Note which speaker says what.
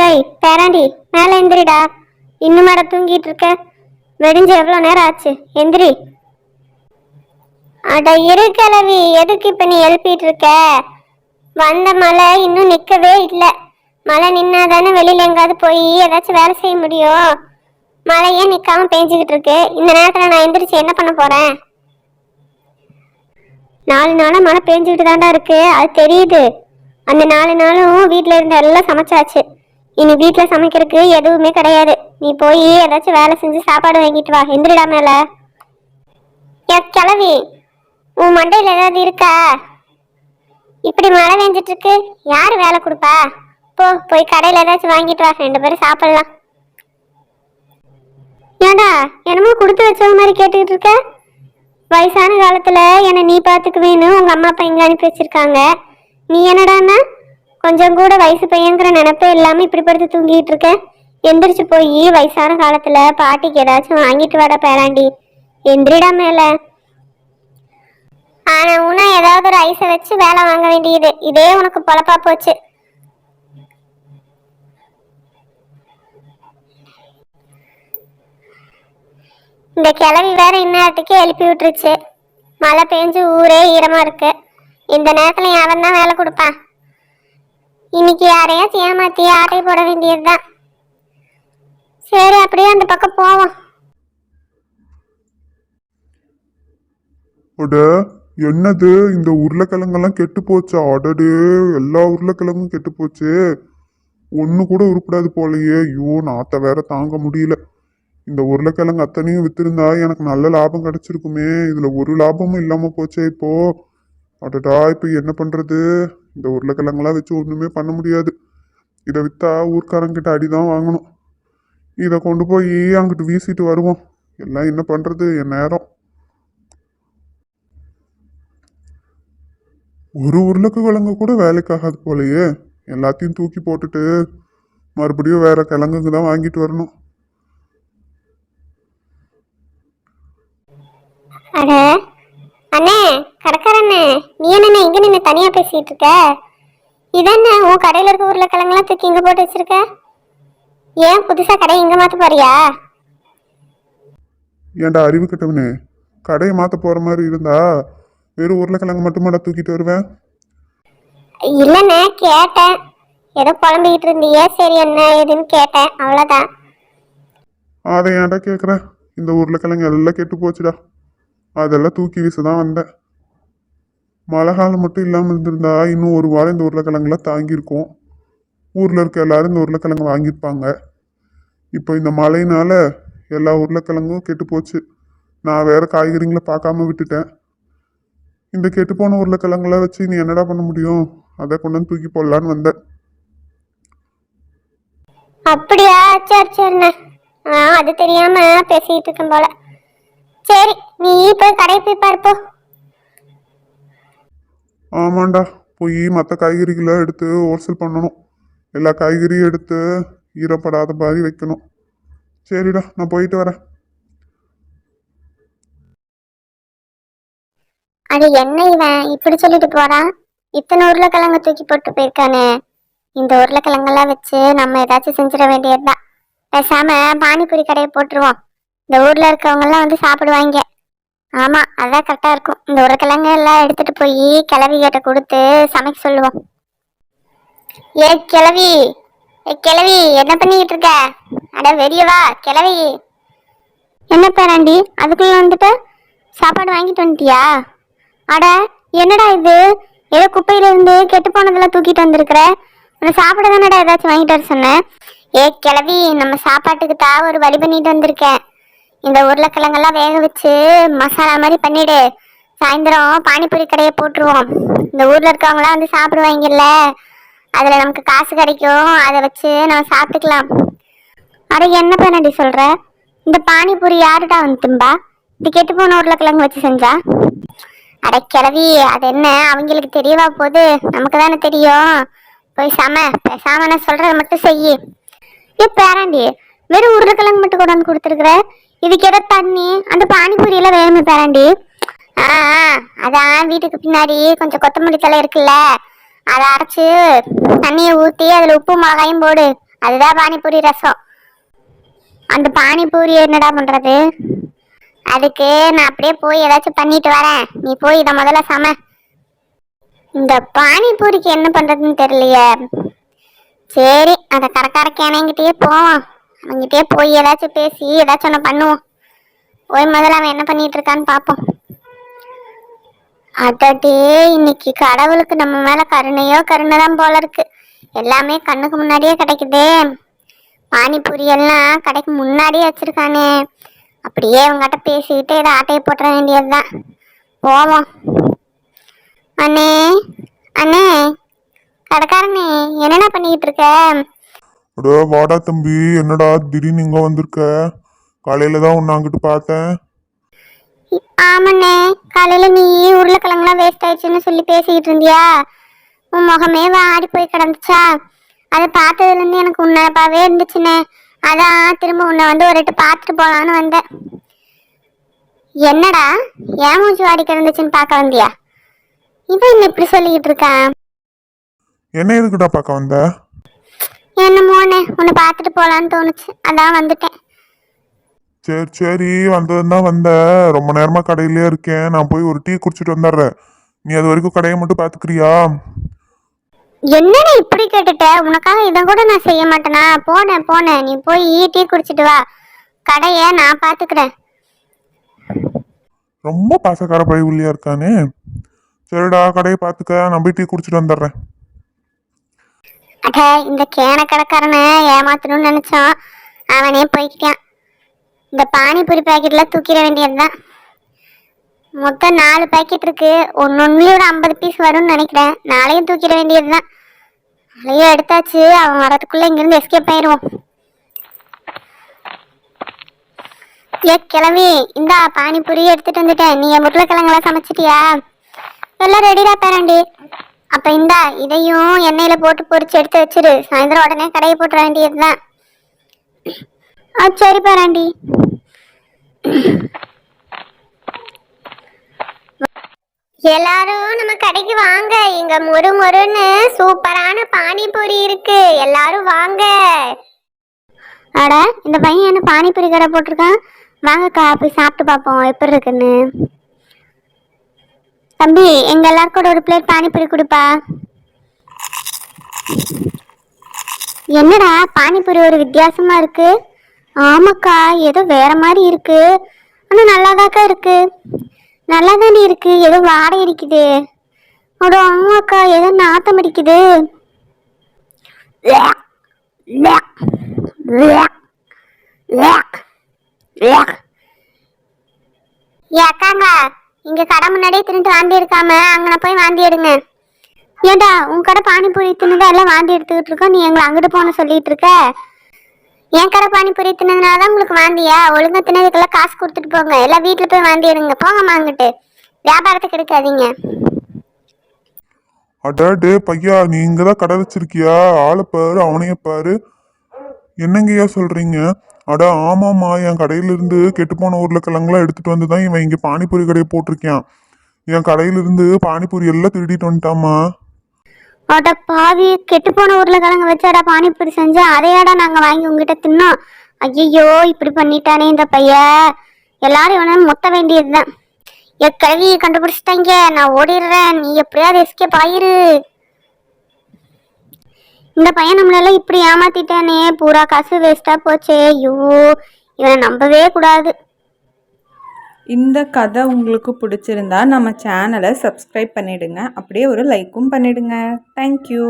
Speaker 1: ஏய் பேராண்டி, மேலே எந்திரிடா. இன்னும் மேட தூங்கிட்டு இருக்க? வெடிஞ்சு எவ்வளோ நேரம் ஆச்சு? எந்திரி. அட இரு கிளவி, எதுக்கு இப்ப நீ எழுப்பிட்டு இருக்க? வந்த மழை இன்னும் நிக்கவே இல்லை. மழை நின்னாதானே வெளியில எங்காவது போய் ஏதாச்சும் வேலை செய்ய முடியும். மழையே நிக்காம பேஞ்சுக்கிட்டு இருக்கு. இந்த நேரத்துல நான் எந்திரிச்சு என்ன பண்ண போறேன்? 4 நாளா மழை பேஞ்சுக்கிட்டு தாண்டா இருக்கு, அது தெரியுது. அந்த 4 நாளும் வீட்டுல இருந்த எல்லாம் சமைச்சாச்சு. இனி வீட்டுல சமைக்கிறதுக்கு எதுவுமே கிடையாது. நீ போய் ஏதாச்சும் வேலை செஞ்சு சாப்பாடு வாங்கிட்டு வா. எந்திரிடா மேல. கிளவி, உன் மண்டையில ஏதாவது இருக்கா? இப்படி மழை பெஞ்சிட்டு இருக்கு, யாரு வேலை கொடுப்பா? போய் கடையில ஏதாச்சும் வாங்கிட்டு வா, 2 பேரும் சாப்பிடலாம். ஏண்டா என்னமோ கொடுத்து வச்ச மாதிரி கேட்டுக்கிட்டு இருக்க? வயசான காலத்துல என்னை நீ பாத்துக்குவேன்னு உங்க அம்மா அப்பா இங்க அனுப்பி வச்சிருக்காங்க. நீ என்னடான்னா கொஞ்சம் கூட வயசு பையங்கிற நினைப்பே இல்லாம இப்படி படுத்து தூங்கிட்டு இருக்க. எந்திரிச்சு போய் வயசான காலத்துல பாட்டிக்கு ஏதாச்சும் வாங்கிட்டு வாடா பேராண்டி. எந்திரிடா மேல. ஆனா உனா ஏதாவது ஒரு ஐஸை வச்சு வேலை வாங்க வேண்டியது, இதே உனக்கு பொழப்பா போச்சு. இந்த கிளவி வேற இந்நேரத்துக்கு எழுப்பி விட்டுருச்சு. மழை பெஞ்சு ஊரே ஈரமா இருக்கு. இந்த நேரத்துல அவன் தான் வேலை கொடுப்பான். இன்னைக்கு யாரையாச்சும் ஏமாத்தி ஆட்டை போட வேண்டியதுதான். சரி, அப்படியே அந்த பக்கம் போவோம்.
Speaker 2: என்னது இந்த உருளைக்கிழங்கெல்லாம் கெட்டு போச்சா? அடடே, எல்லா உருளைக்கிழங்கும் கெட்டு போச்சு. ஒண்ணு கூட உருப்படாது போலயே. ஐயோ, நாத்த வேற தாங்க முடியல. இந்த உருளைக்கிழங்கு அத்தனையும் வித்திருந்தா எனக்கு நல்ல லாபம் கிடைச்சிருக்குமே. இதுல ஒரு லாபமும் இல்லாம போச்சே இப்போ. அடடா, இப்ப என்ன பண்றது? இந்த உருளைக்கிழங்கெல்லாம் வச்சு ஒண்ணுமே பண்ண முடியாது. இதை வித்தா ஊர்க்காரங்கிட்ட அடிதான் வாங்கணும். இதை கொண்டு போய் அங்கிட்டு வீசிட்டு வருவோம். எல்லாம் என்ன பண்றது, என் நேரம். ஒரு உருளைக்கிழங்கு கூட வேலைக்காகாது போலயே. எல்லாத்தையும் தூக்கி போட்டுட்டு மறுபடியும் வேற கிழங்குங்க தான் வாங்கிட்டு வரணும்.
Speaker 1: அட அண்ணே, கடைக்காரண்ணே, நீ என்ன இங்க நின்று தனியா பேசிட்டு இருக்க? இதென்ன உன் கடையில இருக்க உருளைக்கிழங்கெல்லாம் தூக்கி இங்க போட்டு வச்சிருக்க? ஏன் புதுசா கடை இங்க மாத்த போறியா?
Speaker 2: ஏன்டா அறிவு கட்டவனே, கடையை மாத்த போற மாதிரி இருந்தா வெறும் உருளைக்கிழங்கு மட்டுமாடா தூக்கிட்டு வருவேன்?
Speaker 1: இல்லண்ணே, கேட்டேன். ஏதோ புலம்பிக்கிட்டு இருந்தியே, சரி என்ன ஏதுன்னு கேட்டேன், அவ்வளவுதான்.
Speaker 2: அதை ஏன்டா கேட்குற? இந்த உருளைக்கிழங்கு எல்லாம் கெட்டு போச்சுடா. அதெல்லாம் தூக்கி வீசதான் வந்தேன். மழை காலம் மட்டும் இல்லாமல் இருந்திருந்தா இன்னும் ஒரு வாரம் இந்த உருளைக்கிழங்குலாம் தாங்கியிருக்கும். ஊரில் இருக்க எல்லாரும் இந்த உருளைக்கிழங்கு வாங்கியிருப்பாங்க. இப்போ இந்த மழையினால எல்லா உருளைக்கிழங்கும் கெட்டு போச்சு. நான் வேற காய்கறிங்களை பார்க்காம விட்டுட்டேன். இந்த கெட்டு போன உருளைக்கிழங்குலாம் வச்சு நீ என்னடா பண்ண முடியும்? அதை கொண்டு வந்து தூக்கி போடலான்னு வந்தேன்.
Speaker 1: அப்படியா? சரி சரிண்ணே, அது தெரியாம பேசிட்டு இருக்கேன் போல. சரி, நீ போய் கடை போய் பார்ப்போ.
Speaker 2: ஆமாண்டா, போய் மற்ற காய்கறிகளை எடுத்து ஹோல்சேல் பண்ணணும். எல்லா காய்கறியும் எடுத்து ஈரப்படாத மாதிரி வைக்கணும். சரிடா, நான் போயிட்டு வரேன்.
Speaker 1: அது என்ன இவன் இப்படி சொல்லிட்டு போறான்? இத்தனை உருளைக்கிழங்கு தூக்கி போட்டு போயிருக்கானே. இந்த உருளைக்கிழங்கெல்லாம் வச்சு நம்ம ஏதாச்சும் செஞ்சிட வேண்டியதுதான். பேசாம பானிபூரி கடையை போட்டுருவோம். இந்த ஊர்ல இருக்கவங்க எல்லாம் வந்து சாப்பிடுவாங்க. ஆமா, அதான் கரெக்டா இருக்கும். இந்த உருளைக்கிழங்கு எல்லாம் எடுத்துட்டு போய் கிளவி கிட்ட கொடுத்து சமைக்க சொல்லுவோம். ஏ கிளவி, கிளவி, என்ன பண்ணிக்கிட்டு இருக்க? அட வெறியவா கிளவி. என்ன பேராண்டி, அதுக்குள்ள வந்துட்டு சாப்பாடு வாங்கிட்டு வந்துட்டியா? அட என்னடா இது, ஏதோ குப்பையில இருந்து கெட்டு போனதெல்லாம் தூக்கிட்டு வந்திருக்கிற. உன்னை சாப்பிட தானடா ஏதாச்சும் வாங்கிட்டு வர சொன்னேன். ஏ கிளவி, நம்ம சாப்பாட்டுக்கு தான் ஒரு வழி பண்ணிட்டு வந்திருக்கேன். இந்த உருளைக்கிழங்கெல்லாம் வேக வச்சு மசாலா மாதிரி பண்ணிடு. சாயந்தரம் பானிபூரி கடையை போட்டுருவோம். இந்த ஊர்ல இருக்கவங்களாம் வந்து சாப்பிடுவாங்கல்ல, அதுல நமக்கு காசு கிடைக்கும். அதை வச்சு நம்ம சாப்பிட்டுக்கலாம். அட என்ன பண்ணடி சொல்ற? இந்த பானிபூரி யாருடா வந்து திம்பா? இது கெட்டு போன உருளைக்கிழங்கு வச்சு செஞ்சா? அட கிளவி, அது என்ன அவங்களுக்கு தெரியவா போகுது? நமக்கு தானே தெரியும். போய் பேசாம நான் சொல்றத மட்டும் செய்யி. பேராண்டி, வெறும் உருளைக்கிழங்கு மட்டும் கொண்டாந்து கொடுத்துருக்குற. இதுக்கு ஏதோ தண்ணி அந்த பானிபூரி எல்லாம் வேணுமே பேராண்டி. அதான் வீட்டுக்கு பின்னாடி கொஞ்சம் கொத்தமல்லி தலை இருக்குல்ல, அதை அரைச்சு தண்ணியை ஊற்றி அதில் உப்பு மிளகாயும் போடு. அதுதான் பானிபூரி ரசம். அந்த பானிபூரி என்னடா பண்றது? அதுக்கு நான் அப்படியே போய் ஏதாச்சும் பண்ணிட்டு வரேன். நீ போய் இதை முதல்ல சம. இந்த பானிபூரிக்கு என்ன பண்றதுன்னு தெரியலையே. சரி, அந்த கடைக்காரக்கிட்டே போவோம். அவங்கிட்டே போய் ஏதாச்சும் பேசி ஏதாச்சும் ஒன்று பண்ணுவோம். போய் முதல்ல அவன் என்ன பண்ணிட்டு இருக்கான்னு பார்ப்போம். அடடே, இன்னைக்கு கடவுளுக்கு நம்ம மேல கருணையோ கருணை தான் போல இருக்கு. எல்லாமே கண்ணுக்கு முன்னாடியே கிடைக்குதே. பானிபூரி எல்லாம் கடைக்கு முன்னாடியே வச்சிருக்கானே. அப்படியே அவங்ககிட்ட பேசிக்கிட்டு இதை ஆட்டையை போட்டுற வேண்டியதுதான். போவோம். அண்ணே, அண்ணே, கடைக்காரனே, என்னென்ன பண்ணிக்கிட்டு இருக்க?
Speaker 2: அடோ வாடா தம்பி, என்னடா திடீர்னு இங்க வந்திருக்க? காலையில தான் உன்னை அங்கிட்டு பார்த்தேன்.
Speaker 1: ஆமாண்ணே, காலையில நீ உருளைக்கிழங்குலாம் வேஸ்ட் ஆயிடுச்சுன்னு சொல்லி பேசிக்கிட்டு இருந்தியா? உன் முகமே ஆடி போய் கிடந்துச்சா? அதை பார்த்ததுலேருந்து எனக்கு உன்னப்பாவே இருந்துச்சுண்ணே. அதான் திரும்ப உன்னை வந்து ஒரு எட்டு பார்த்துட்டு போகலான்னு வந்தேன். என்னடா ஏன் மூஞ்சி வாடி கிடந்துச்சுன்னு பார்க்க வந்தியா? இவன் என்ன இப்படி சொல்லிக்கிட்டு இருக்கான்?
Speaker 2: என்ன எதுக்குடா பார்க்க வந்த?
Speaker 1: என்னமோண்ணே, உன்னை பார்த்துட்டு போகலான்னு தோணுச்சு, அதான் வந்துட்டேன்.
Speaker 2: சரி சரி, வந்ததுன்னு தான் வந்த. ரொம்ப நேரமா கடையிலே இருக்கேன். நான் போய் ஒரு டீ குடிச்சிட்டு வந்துடுறேன். நீ அது வரைக்கும் கடையை மட்டும் பார்த்துக்கிறியா?
Speaker 1: என்னடா இப்படி கேட்டுட்ட? உனக்காக இதை கூட நான் செய்ய மாட்டேனா? போனேன், நீ போய் டீ குடிச்சிட்டு வா. கடையை நான் பார்த்துக்கிறேன்.
Speaker 2: ரொம்ப பாசக்கார பயவுள்ளியா இருக்கானே. சரிடா, கடையை பார்த்துக்க, நான் போய் டீ குடிச்சிட்டு வந்துடுறேன்.
Speaker 1: அட, இந்த கேன கடைக்காரனை ஏமாத்தணும்னு நினைச்சோம், அவனே போய்க்கிட்டான். இந்த பானிபூரி பாக்கெட்ல தூக்கிட வேண்டியதுதான். மொத்தம் 4 பாக்கெட் இருக்கு. ஒன்னொன்னுலயும் ஒரு 50 பீஸ் வரும்னு நினைக்கிறேன். நாளையும் தூக்கிட வேண்டியதுதான். நாளையும் எடுத்தாச்சு. அவன் வரதுக்குள்ள இங்கிருந்து எஸ்கேப் ஆயிடுவோம். ஏ கிளவி, இந்தா பானிபூரி எடுத்துட்டு வந்துட்டேன். நீ உருளைக்கிழங்கெல்லாம் சமைச்சிட்டியா? எல்லாம் ரெடிடா பேராண்டி. அப்ப இந்தா இதையும் எண்ணெயில போட்டு பொரிச்சு எடுத்து வச்சிரு. சாயந்தரம் உடனே கடையை போட்டுற வேண்டியதுதான். சரி பேராண்டி. எல்லாரும் நம்ம கடைக்கு வாங்க. இங்க மொறு மொறுன்னு சூப்பரான பானிபூரி இருக்கு. எல்லாரும் வாங்க. அட, இந்த பையன் என்ன பானிபூரி கடை போட்டிருக்கான்? வாங்கக்கா, போய் சாப்பிட்டு பார்ப்போம் எப்படி இருக்குன்னு. தம்பி, எங்க எல்லாருக்கும் கூட ஒரு பிளேட் பானிபூரி கொடுப்பா. என்னடா பானிபூரி ஒரு வித்தியாசமா இருக்கு? ஆமாக்கா, ஏதோ வேற மாதிரி இருக்கு. ஆனா நல்லாதாக்கா இருக்கு. நல்லாதானே இருக்கு. ஏதோ வாடை அடிக்குது. அட ஆமாக்கா, ஏதோ நாத்தம் அடிக்குது. அக்காங்க, இங்க கடை முன்னாடியே தின்னுட்டு வாந்தி எடுக்காம அங்கன போய் வாந்தி எடுங்க. ஏண்டா, உன் கடை பானிபூரி தின்னுதான் எல்லாம் வாந்தி எடுத்துக்கிட்டு இருக்கோம். நீ எங்களை அங்கிட்டு போன சொல்லிட்டு இருக்க. என் கடை பானிபூரி தின்னதுனாலதான் உங்களுக்கு வாந்தியா? ஒழுங்கா தின்னதுக்கெல்லாம் காசு கொடுத்துட்டு போங்க. எல்லாம் வீட்டுல போய் வாந்தி எடுங்க. போங்கம்மா அங்கிட்டு. வியாபாரத்துக்கு எடுக்காதீங்க.
Speaker 2: அடே பையா, நீ இங்கதான் கடை வச்சிருக்கியா? ஆளை பாரு, அவனைய பாரு. என்னங்கய்யா சொல்றீங்க? அட ஆமாம்மா, என் கடையிலிருந்து கெட்டுப்போன உருளைக்கிழங்குலாம் எடுத்துட்டு வந்துதான் இவன் இங்க பானிபூரி கடையை போட்டிருக்கான். என் கடையிலிருந்து பானிபூரி எல்லாம் திருடிட்டு வந்துட்டாமா.
Speaker 1: அட பாவி, கெட்டு போன உருளைக்கிழங்கு வச்சாடா பானிபூரி செஞ்சா? அதையாடா நாங்க வாங்கி உங்ககிட்ட தின்னோம். ஐயோ, இப்படி பண்ணிட்டானே இந்த பையன். எல்லாரும் இவனை மொத்த வேண்டியதுதான். என் கல்வி கண்டுபிடிச்சிட்டாங்க. நான் ஓடிடுறேன். நீ எப்படியாவது எஸ்கேப் ஆயிரு. இந்த பையன் நம்மளெல்லாம் இப்படி ஏமாத்திட்டானே. பூரா காசு வேஸ்டா போச்சே. ஐயோ, இவனை நம்பவே கூடாது.
Speaker 3: இந்த கதை உங்களுக்கு பிடிச்சிருந்தா நம்ம சேனலை சப்ஸ்கிரைப் பண்ணிடுங்க. அப்படியே ஒரு லைக்கும் பண்ணிடுங்க. தேங்க்யூ.